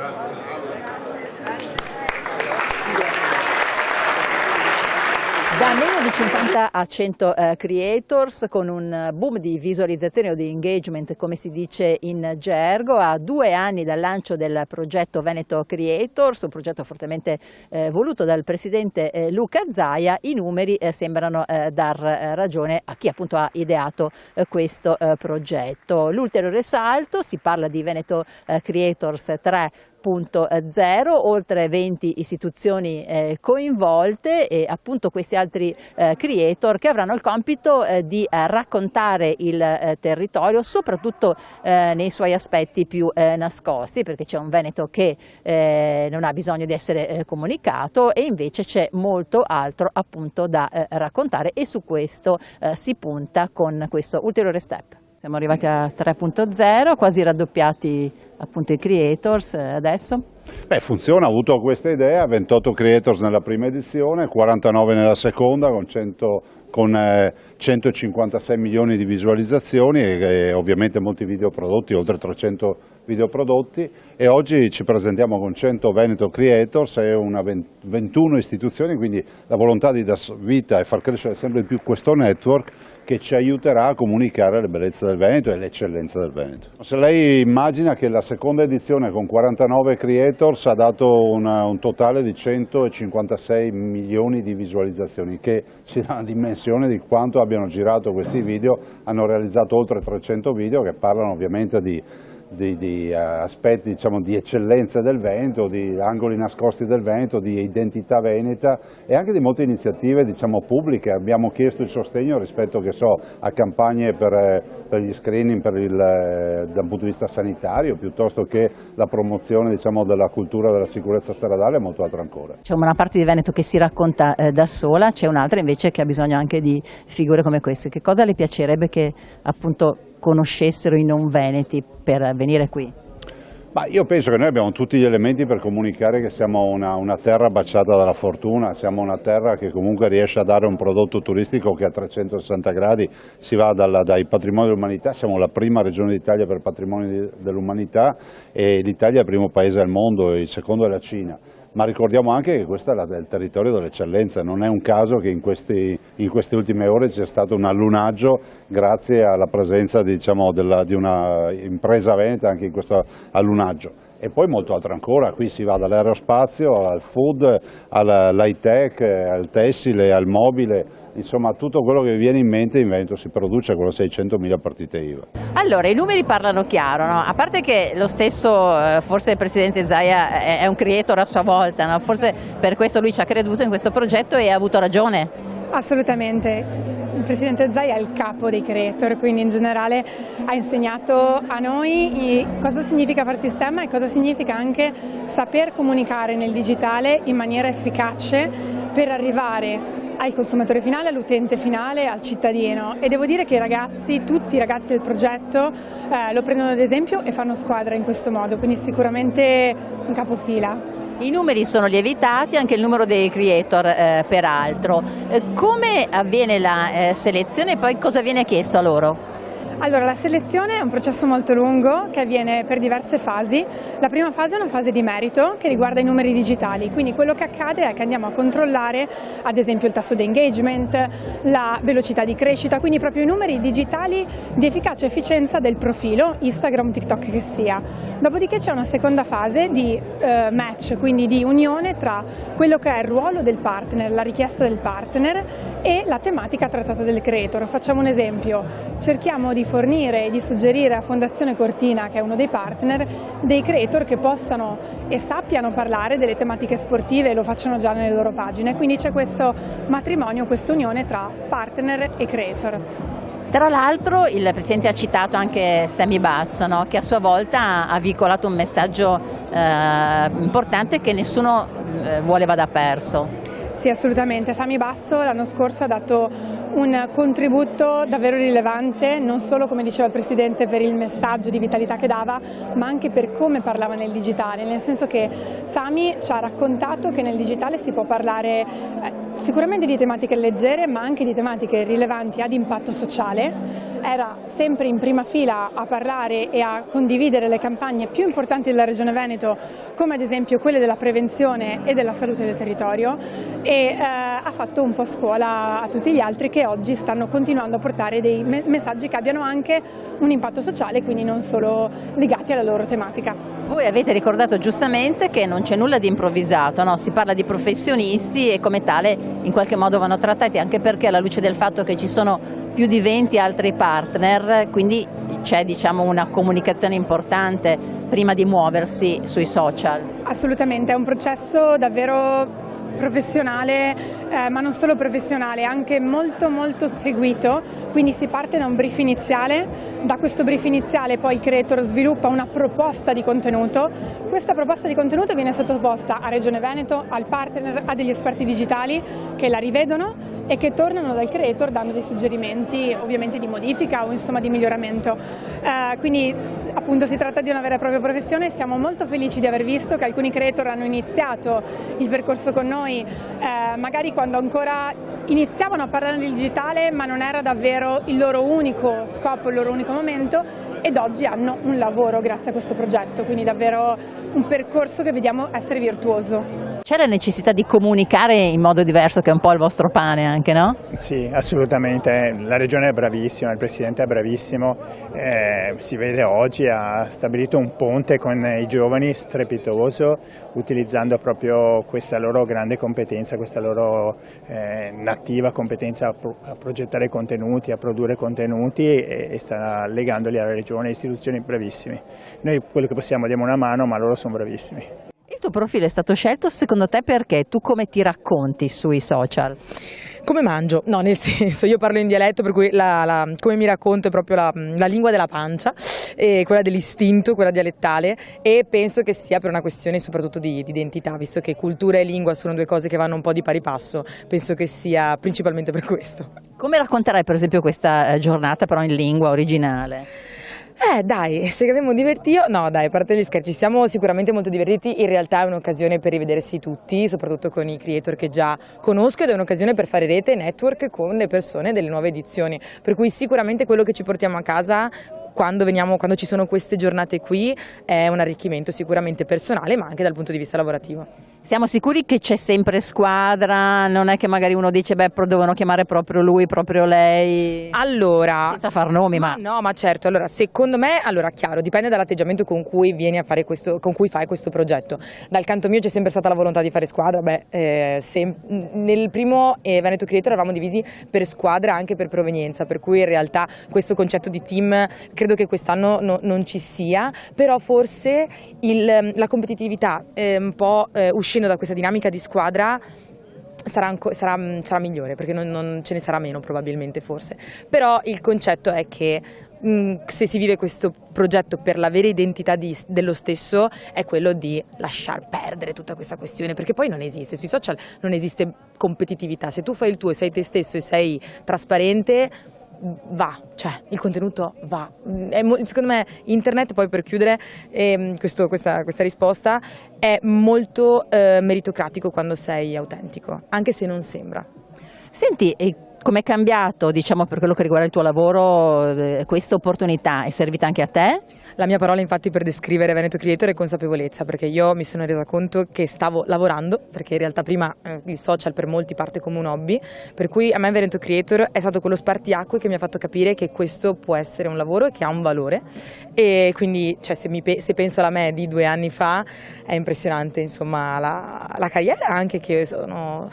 Da meno di 50 a 100 creators, con un boom di visualizzazione o di engagement, come si dice in gergo, a 2 anni dal lancio del progetto Veneto Creators, un progetto fortemente voluto dal presidente Luca Zaia, i numeri sembrano dar ragione a chi appunto ha ideato questo progetto. L'ulteriore salto, si parla di Veneto Creators 3.0, oltre 20 istituzioni coinvolte e appunto questi altri creator che avranno il compito di raccontare il territorio, soprattutto nei suoi aspetti più nascosti, perché c'è un Veneto che non ha bisogno di essere comunicato e invece c'è molto altro appunto da raccontare, e su questo si punta con questo ulteriore step. Siamo arrivati a 3.0, quasi raddoppiati appunto i creators adesso. Beh, funziona, ha avuto questa idea, 28 creators nella prima edizione, 49 nella seconda con 156 milioni di visualizzazioni e ovviamente molti video prodotti, oltre 300 video prodotti, e oggi ci presentiamo con 100 Veneto Creators e 21 istituzioni, quindi la volontà di dar vita e far crescere sempre di più questo network che ci aiuterà a comunicare le bellezze del Veneto e l'eccellenza del Veneto. Se lei immagina che la seconda edizione con 49 creators ha dato un totale di 156 milioni di visualizzazioni, che ci dà una dimensione di quanto abbiano girato questi video, hanno realizzato oltre 300 video che parlano ovviamente di aspetti, diciamo, di eccellenza del Veneto, di angoli nascosti del Veneto, di identità veneta e anche di molte iniziative, diciamo, pubbliche. Abbiamo chiesto il sostegno rispetto, che so, a campagne per gli screening da un punto di vista sanitario, piuttosto che la promozione, diciamo, della cultura della sicurezza stradale e molto altro ancora. C'è una parte di Veneto che si racconta da sola, c'è un'altra invece che ha bisogno anche di figure come queste. Che cosa le piacerebbe che appunto conoscessero i non veneti per venire qui? Ma io penso che noi abbiamo tutti gli elementi per comunicare che siamo una terra baciata dalla fortuna, siamo una terra che comunque riesce a dare un prodotto turistico che a 360 gradi si va dai patrimoni dell'umanità. Siamo la prima regione d'Italia per patrimoni dell'umanità e l'Italia è il primo paese al mondo, il secondo è la Cina. Ma ricordiamo anche che questo è il territorio dell'eccellenza, non è un caso che in queste ultime ore c'è stato un allunaggio grazie alla presenza, diciamo, di una impresa veneta anche in questo allunaggio. E poi molto altro ancora, qui si va dall'aerospazio al food, all'high tech, al tessile, al mobile, insomma tutto quello che vi viene in mente in Veneto si produce con le 600.000 partite IVA. Allora, i numeri parlano chiaro, no? A parte che lo stesso, forse il presidente Zaia è un creator a sua volta, no? Forse per questo lui ci ha creduto in questo progetto e ha avuto ragione. Assolutamente. Il presidente Zaia è il capo dei creator, quindi in generale ha insegnato a noi cosa significa fare sistema e cosa significa anche saper comunicare nel digitale in maniera efficace per arrivare al consumatore finale, all'utente finale, al cittadino. E devo dire che i ragazzi, tutti i ragazzi del progetto lo prendono ad esempio e fanno squadra in questo modo, quindi sicuramente un capofila. I numeri sono lievitati, anche il numero dei creator peraltro. Come avviene la selezione e poi cosa viene chiesto a loro? Allora, la selezione è un processo molto lungo che avviene per diverse fasi. La prima fase è una fase di merito che riguarda i numeri digitali, quindi quello che accade è che andiamo a controllare ad esempio il tasso di engagement, la velocità di crescita, quindi proprio i numeri digitali di efficacia e efficienza del profilo, Instagram, TikTok che sia. Dopodiché c'è una seconda fase di match, quindi di unione tra quello che è il ruolo del partner, la richiesta del partner e la tematica trattata del creator. Facciamo un esempio, cerchiamo di fornire e di suggerire a Fondazione Cortina, che è uno dei partner, dei creator che possano e sappiano parlare delle tematiche sportive e lo facciano già nelle loro pagine, quindi c'è questo matrimonio, questa unione tra partner e creator. Tra l'altro il Presidente ha citato anche Sami Basso, no? Che a sua volta ha veicolato un messaggio importante che nessuno vuole vada perso. Sì, assolutamente. Sami Basso l'anno scorso ha dato un contributo davvero rilevante, non solo, come diceva il Presidente, per il messaggio di vitalità che dava, ma anche per come parlava nel digitale, nel senso che Sami ci ha raccontato che nel digitale si può parlare sicuramente di tematiche leggere, ma anche di tematiche rilevanti ad impatto sociale. Era sempre in prima fila a parlare e a condividere le campagne più importanti della Regione Veneto, come ad esempio quelle della prevenzione e della salute del territorio, e ha fatto un po' scuola a tutti gli altri che oggi stanno continuando a portare dei messaggi che abbiano anche un impatto sociale, quindi non solo legati alla loro tematica. Voi avete ricordato giustamente che non c'è nulla di improvvisato, no? Si parla di professionisti e come tale in qualche modo vanno trattati, anche perché alla luce del fatto che ci sono più di 20 altri partner, quindi c'è una comunicazione importante prima di muoversi sui social. Assolutamente, è un processo davvero professionale, ma non solo professionale, anche molto seguito, quindi si parte da un brief iniziale, da questo brief iniziale poi il creator sviluppa una proposta di contenuto, questa proposta di contenuto viene sottoposta a Regione Veneto, al partner, a degli esperti digitali che la rivedono e che tornano dal creator dando dei suggerimenti ovviamente di modifica o insomma di miglioramento, quindi appunto si tratta di una vera e propria professione. Siamo molto felici di aver visto che alcuni creator hanno iniziato il percorso con noi, magari quando ancora iniziavano a parlare del digitale ma non era davvero il loro unico scopo, il loro unico momento, ed oggi hanno un lavoro grazie a questo progetto, quindi davvero un percorso che vediamo essere virtuoso. C'è la necessità di comunicare in modo diverso, che è un po' il vostro pane anche, no? Sì, assolutamente, la Regione è bravissima, il Presidente è bravissimo, si vede oggi, ha stabilito un ponte con i giovani strepitoso, utilizzando proprio questa loro grande competenza, questa loro nativa competenza a progettare contenuti, a produrre contenuti e sta legandoli alla Regione, istituzioni bravissimi. Noi quello che possiamo diamo una mano, ma loro sono bravissimi. Il tuo profilo è stato scelto secondo te perché? Tu come ti racconti sui social? Come mangio? No, nel senso, io parlo in dialetto, per cui come mi racconto è proprio la lingua della pancia, quella dell'istinto, quella dialettale, e penso che sia per una questione soprattutto di identità, visto che cultura e lingua sono due cose che vanno un po' di pari passo, penso che sia principalmente per questo. Come racconterai per esempio questa giornata però in lingua originale? Dai, se abbiamo divertito, no dai, a parte gli scherzi, ci siamo sicuramente molto divertiti, in realtà è un'occasione per rivedersi tutti, soprattutto con i creator che già conosco, ed è un'occasione per fare rete e network con le persone delle nuove edizioni, per cui sicuramente quello che ci portiamo a casa quando ci sono queste giornate qui è un arricchimento sicuramente personale, ma anche dal punto di vista lavorativo. Siamo sicuri che c'è sempre squadra? Non è che magari uno dice devono chiamare proprio lui, proprio lei? Allora, senza far nomi, ma no, ma certo, allora secondo me, chiaro, dipende dall'atteggiamento con cui vieni a fare con cui fai questo progetto. Dal canto mio c'è sempre stata la volontà di fare squadra, nel primo Veneto Creator eravamo divisi per squadra anche per provenienza, per cui in realtà questo concetto di team credo che quest'anno non ci sia, però forse la competitività un po' uscendo da questa dinamica di squadra sarà migliore, perché non ce ne sarà meno probabilmente forse, però il concetto è che se si vive questo progetto per la vera identità dello stesso è quello di lasciar perdere tutta questa questione, perché poi non esiste, sui social non esiste competitività, se tu fai il tuo e sei te stesso e sei trasparente il contenuto va. Secondo me internet, poi per chiudere questa risposta, è molto meritocratico quando sei autentico, anche se non sembra. Senti, com'è cambiato, per quello che riguarda il tuo lavoro, questa opportunità è servita anche a te? La mia parola infatti per descrivere Veneto Creator è consapevolezza, perché io mi sono resa conto che stavo lavorando, perché in realtà prima il social per molti parte come un hobby, per cui a me Veneto Creator è stato quello spartiacque che mi ha fatto capire che questo può essere un lavoro e che ha un valore, e quindi se penso alla me di 2 anni fa è impressionante, insomma, la carriera anche che ho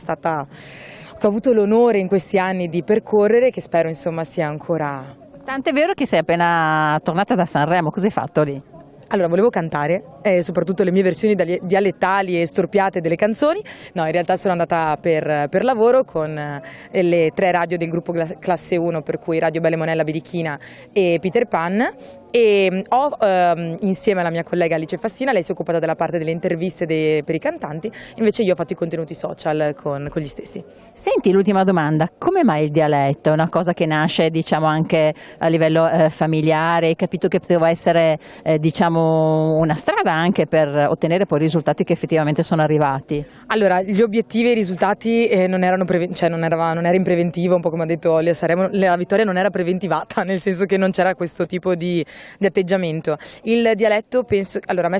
avuto l'onore in questi anni di percorrere, che spero insomma sia ancora. Tant'è vero che sei appena tornata da Sanremo, cosa hai fatto lì? Allora, volevo cantare, soprattutto le mie versioni dialettali e storpiate delle canzoni. No, in realtà sono andata per lavoro con le 3 radio del gruppo Classe 1, per cui Radio Belle Monella, Birichina e Peter Pan, e ho insieme alla mia collega Alice Fassina, lei si è occupata della parte delle interviste per i cantanti, invece io ho fatto i contenuti social con gli stessi. Senti, l'ultima domanda, come mai il dialetto? È una cosa che nasce anche a livello familiare, hai capito che poteva essere diciamo, una strada anche per ottenere poi i risultati che effettivamente sono arrivati. Allora, gli obiettivi e i risultati non erano non era in preventivo, un po' come ha detto Olia, la vittoria non era preventivata, nel senso che non c'era questo tipo di atteggiamento. Il dialetto, penso, allora a me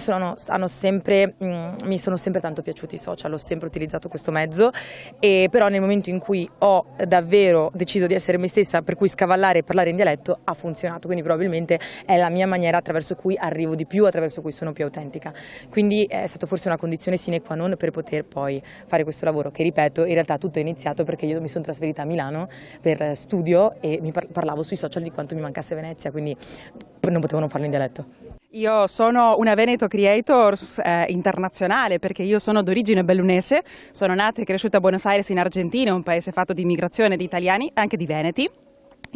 mi sono sempre tanto piaciuti i social, ho sempre utilizzato questo mezzo, e però nel momento in cui ho davvero deciso di essere me stessa, per cui scavallare e parlare in dialetto, ha funzionato, quindi probabilmente è la mia maniera attraverso cui arrivo di più, attraverso cui sono più autentica. Quindi è stata forse una condizione sine qua non per poter poi fare questo lavoro, che ripeto, in realtà tutto è iniziato perché io mi sono trasferita a Milano per studio e mi parlavo sui social di quanto mi mancasse Venezia, quindi non potevo non farlo in dialetto. Io sono una Veneto Creators internazionale perché io sono d'origine bellunese, sono nata e cresciuta a Buenos Aires in Argentina, un paese fatto di immigrazione di italiani, anche di veneti.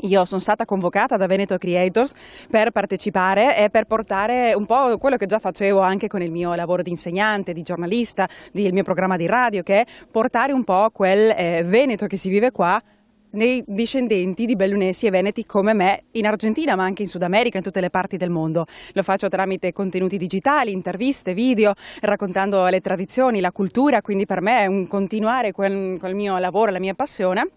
Io sono stata convocata da Veneto Creators per partecipare e per portare un po' quello che già facevo anche con il mio lavoro di insegnante, di giornalista, il mio programma di radio, che è portare un po' quel Veneto che si vive qua nei discendenti di bellunesi e veneti come me in Argentina, ma anche in Sud America, in tutte le parti del mondo. Lo faccio tramite contenuti digitali, interviste, video, raccontando le tradizioni, la cultura, quindi per me è un continuare quel mio lavoro, la mia passione.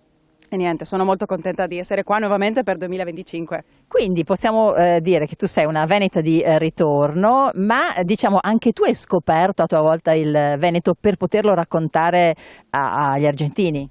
E niente, sono molto contenta di essere qua nuovamente per 2025. Quindi possiamo dire che tu sei una veneta di ritorno, ma diciamo anche tu hai scoperto a tua volta il Veneto per poterlo raccontare agli argentini.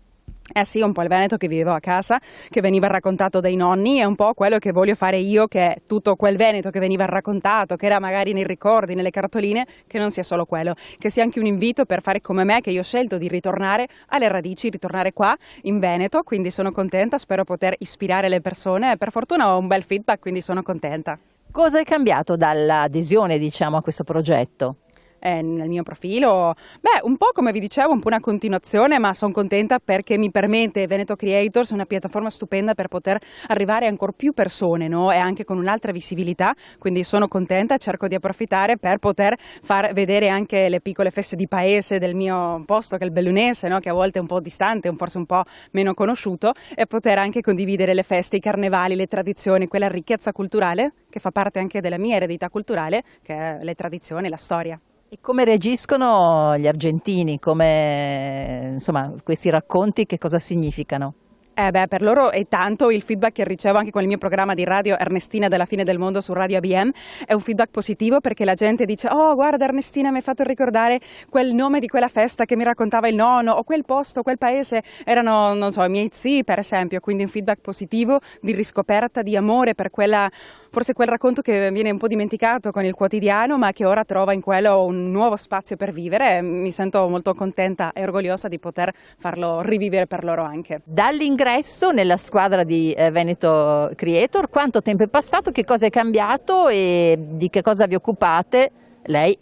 Eh sì, un po' il Veneto che vivevo a casa, che veniva raccontato dai nonni, è un po' quello che voglio fare io, che è tutto quel Veneto che veniva raccontato, che era magari nei ricordi, nelle cartoline, che non sia solo quello, che sia anche un invito per fare come me, che io ho scelto di ritornare alle radici, ritornare qua in Veneto, quindi sono contenta, spero poter ispirare le persone, per fortuna ho un bel feedback, quindi sono contenta. Cosa è cambiato dall'adesione, diciamo, a questo progetto? Nel mio profilo, un po' come vi dicevo, un po' una continuazione, ma sono contenta perché mi permette Veneto Creators, una piattaforma stupenda per poter arrivare a ancora più persone, no? E anche con un'altra visibilità, quindi sono contenta e cerco di approfittare per poter far vedere anche le piccole feste di paese del mio posto, che è il bellunese, no? Che a volte è un po' distante, forse un po' meno conosciuto, e poter anche condividere le feste, i carnevali, le tradizioni, quella ricchezza culturale che fa parte anche della mia eredità culturale, che è le tradizioni, la storia. E come reagiscono gli argentini? Come, insomma, questi racconti che cosa significano? Per loro è tanto il feedback che ricevo anche con il mio programma di radio Ernestina della fine del mondo su Radio ABM, è un feedback positivo perché la gente dice: oh guarda Ernestina, mi hai fatto ricordare quel nome di quella festa che mi raccontava il nonno, o quel posto, quel paese, erano, non so, i miei zii per esempio, quindi un feedback positivo di riscoperta, di amore per quella, forse quel racconto che viene un po' dimenticato con il quotidiano, ma che ora trova in quello un nuovo spazio per vivere. Mi sento molto contenta e orgogliosa di poter farlo rivivere per loro anche. Dall'ingresso nella squadra di Veneto Creator, quanto tempo è passato, che cosa è cambiato e di che cosa vi occupate? Lei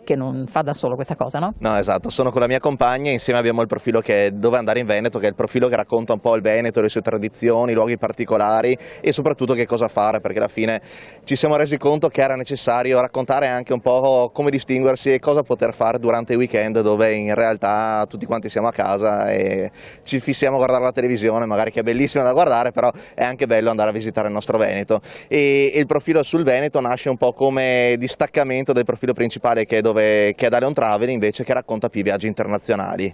che non fa da solo questa cosa, no? No, esatto, sono con la mia compagna e insieme abbiamo il profilo che è Dove andare in Veneto, che è il profilo che racconta un po' il Veneto, le sue tradizioni, i luoghi particolari e soprattutto che cosa fare, perché alla fine ci siamo resi conto che era necessario raccontare anche un po' come distinguersi e cosa poter fare durante i weekend, dove in realtà tutti quanti siamo a casa e ci fissiamo a guardare la televisione, magari che è bellissima da guardare, però è anche bello andare a visitare il nostro Veneto. E il profilo sul Veneto nasce un po' come distaccamento del profilo principale che è Daleon Travel, invece, che racconta più i viaggi internazionali.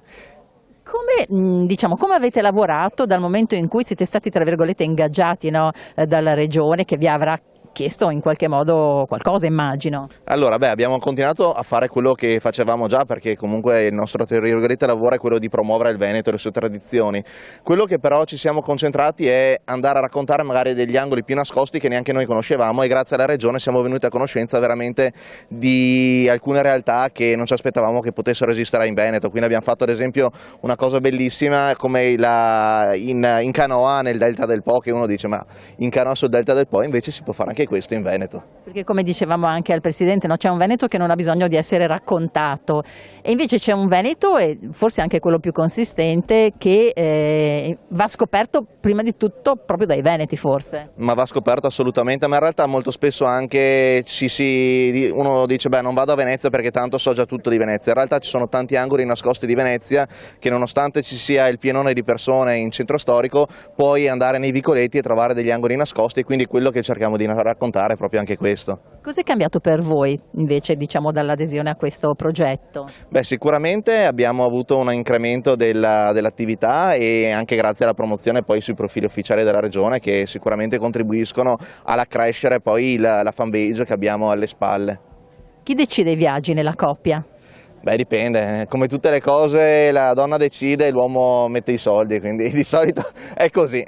Come avete lavorato dal momento in cui siete stati, tra virgolette, ingaggiati, no, dalla regione che vi avrà chiesto in qualche modo qualcosa, immagino? Allora, abbiamo continuato a fare quello che facevamo già, perché comunque il nostro lavoro è quello di promuovere il Veneto e le sue tradizioni. Quello che però ci siamo concentrati è andare a raccontare magari degli angoli più nascosti che neanche noi conoscevamo, e grazie alla regione siamo venuti a conoscenza veramente di alcune realtà che non ci aspettavamo che potessero esistere in Veneto. Quindi abbiamo fatto ad esempio una cosa bellissima come in canoa nel Delta del Po, che uno dice ma in canoa sul Delta del Po, invece si può fare anche questo in Veneto. Perché come dicevamo anche al Presidente, no, c'è un Veneto che non ha bisogno di essere raccontato, e invece c'è un Veneto, e forse anche quello più consistente, che va scoperto prima di tutto proprio dai veneti, forse. Ma va scoperto assolutamente, ma in realtà molto spesso anche uno dice non vado a Venezia perché tanto so già tutto di Venezia. In realtà ci sono tanti angoli nascosti di Venezia che, nonostante ci sia il pienone di persone in centro storico, puoi andare nei vicoletti e trovare degli angoli nascosti, e quindi quello che cerchiamo di raccontare proprio anche questo. Cos'è cambiato per voi invece, diciamo, dall'adesione a questo progetto? Beh, sicuramente abbiamo avuto un incremento dell'attività e anche grazie alla promozione poi sui profili ufficiali della Regione, che sicuramente contribuiscono all'accrescere poi la fanpage che abbiamo alle spalle. Chi decide i viaggi nella coppia? Beh, dipende, come tutte le cose la donna decide e l'uomo mette i soldi, quindi di solito è così.